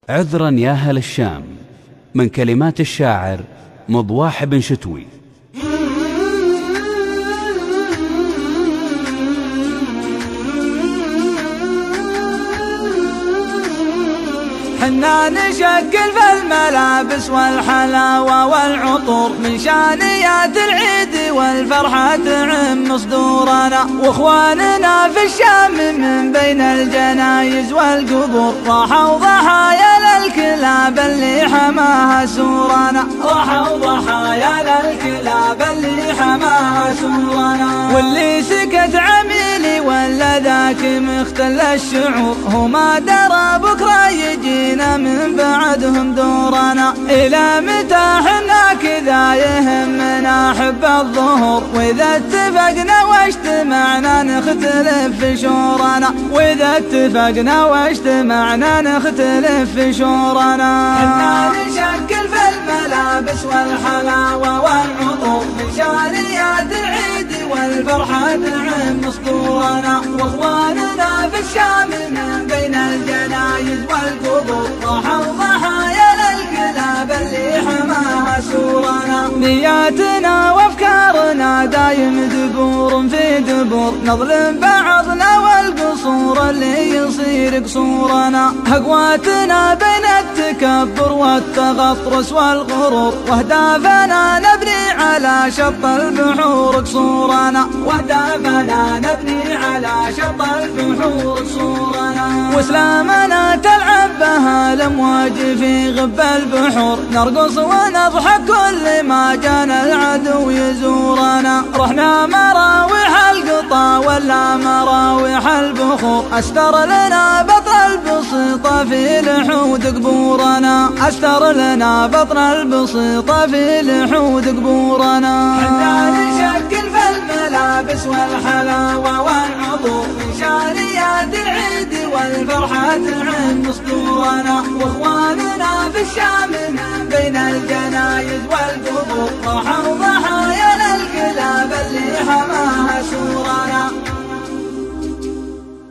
عذرا يا أهل الشام، من كلمات الشاعر مضواح بن شتوي. حنا نشكل في الملابس والحلاوة والعطور من شانيات العيد والفرحة تعم صدورنا، واخواننا في الشام من بين الجنايز والقبور راحوا ضحايا للكلاب اللي حماها سورنا، راحوا ضحايا للكلاب اللي حماها سورنا. واللي سكت عميلي ولا ذاك مختل الشعور، هو ما درى بكره يجينا من بعدهم دورنا. إلى متى حنا كذا يهمنا حب الظهور، وإذا اتفقنا واجتمعنا نختلف في شورنا، وإذا اتفقنا واجتمعنا نختلف في شورنا. حنا نشكل في الملابس والحلاوة والعطور من شانيات العيد والفرحة تعم صدورنا، واخواننا في الشام من بين الجنايز والقبور راحوا ضحايا للكلاب اللي حماها سورنا. نياتنا وافكارنا دايم دبور في دبور، نظلم بعضنا والقصور اللي يصير قصورنا. اقواتنا بين التكبر والتغطرس والغرور، واهدافنا نبني على شط البحور قصورنا، واهدافنا نبني على شط البحور قصورنا. واسلامنا تلعب بها الامواج في غب البحور، نرقص ونضحك كل ما جانا العدو يزورنا. رحنا مراوح القطا ولا مراوح البخور، استر لنا بطن البسيطة في لحود قبورنا، استر لنا بطن البسيطة في لحود قبورنا. حنا نشكل في الملابس والحلاوة والعطور من شانيات العيد والفرحة تعم صدورنا، واخواننا في الشام من بين الجنايز والقبور راحوا